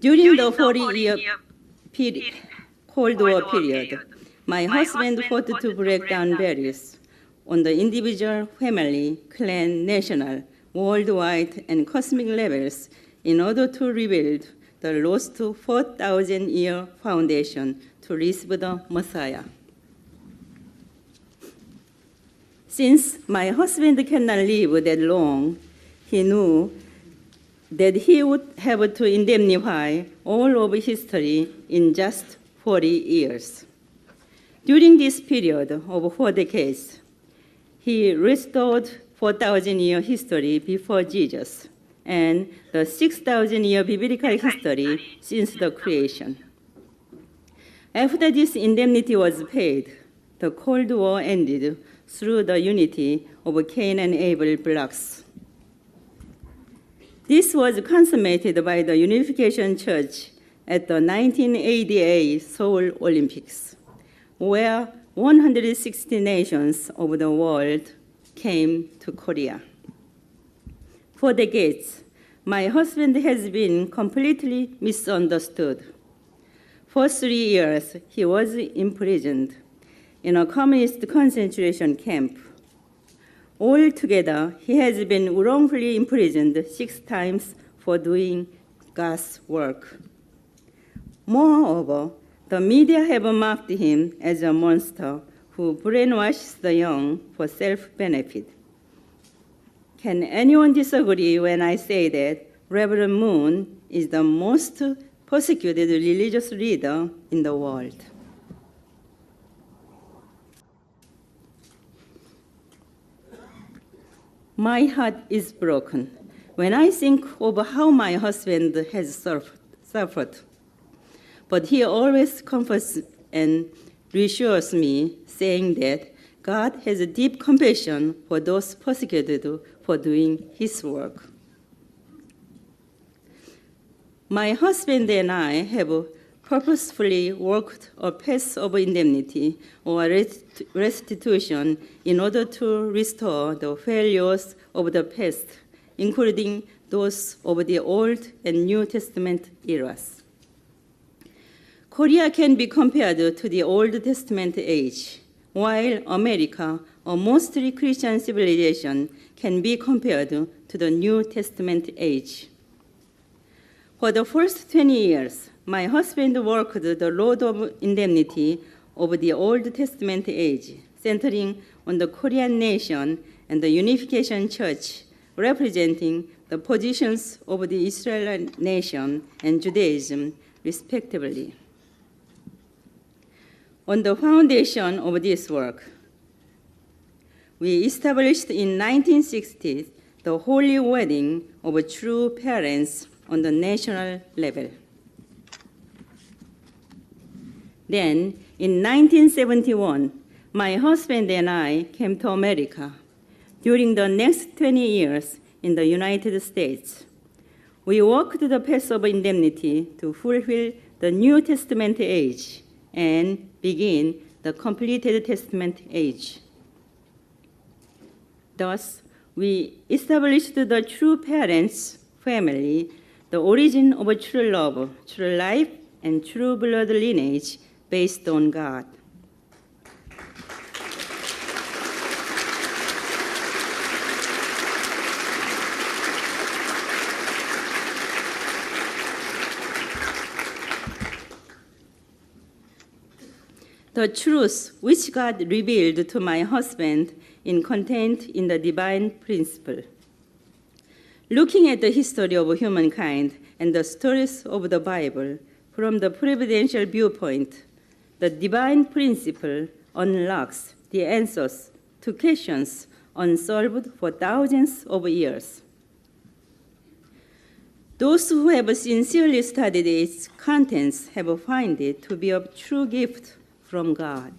During the 40-year Cold War period, my husband fought to break down barriers on the individual, family, clan, national, worldwide, and cosmic levels in order to rebuild the lost 4,000-year foundation to receive the Messiah. Since my husband cannot live that long, he knew that he would have to indemnify all of history in just 40 years. During this period of 4 decades, he restored 4,000-year history before Jesus and the 6,000-year biblical history since the creation. After this indemnity was paid, the Cold War ended through the unity of Cain and Abel blocks. This was consummated by the Unification Church at the 1988 Seoul Olympics, where 160 nations of the world came to Korea. For decades, my husband has been completely misunderstood. For 3 years, he was imprisoned in a communist concentration camp. Altogether, he has been wrongfully imprisoned 6 times for doing God's work. Moreover, the media have marked him as a monster who brainwashes the young for self-benefit. Can anyone disagree when I say that Reverend Moon is the most persecuted religious leader in the world? My heart is broken when I think of how my husband has suffered. But he always comforts and reassures me, saying that God has a deep compassion for those persecuted for doing his work. My husband and I have purposefully worked a path of indemnity or restitution in order to restore the failures of the past, including those of the Old and New Testament eras. Korea can be compared to the Old Testament age, while America, a mostly Christian civilization, can be compared to the New Testament age. For the first 20 years, my husband worked the road of indemnity of the Old Testament age, centering on the Korean nation and the Unification Church, representing the positions of the Israeli nation and Judaism, respectively. On the foundation of this work, we established in 1960 the holy wedding of true parents on the national level. Then, in 1971, my husband and I came to America. During the next 20 years in the United States, we walked the path of indemnity to fulfill the New Testament age and begin the completed Testament age. Thus, we established the true parents' family, the origin of true love, true life, and true blood lineage based on God. The truth which God revealed to my husband is contained in the divine principle. Looking at the history of humankind and the stories of the Bible from the providential viewpoint, the divine principle unlocks the answers to questions unsolved for thousands of years. Those who have sincerely studied its contents have found it to be a true gift from God,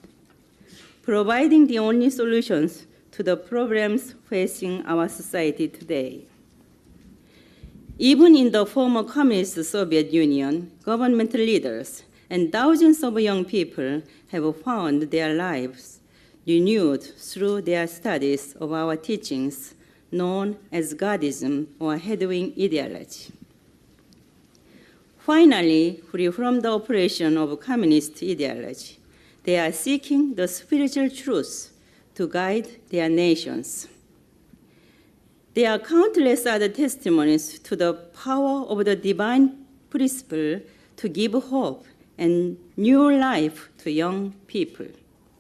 providing the only solutions to the problems facing our society today. Even in the former communist Soviet Union, government leaders and thousands of young people have found their lives renewed through their studies of our teachings, known as Godism or head-wing ideology. Finally, free from the oppression of communist ideology, they are seeking the spiritual truth to guide their nations. There are countless other testimonies to the power of the divine principle to give hope and new life to young people.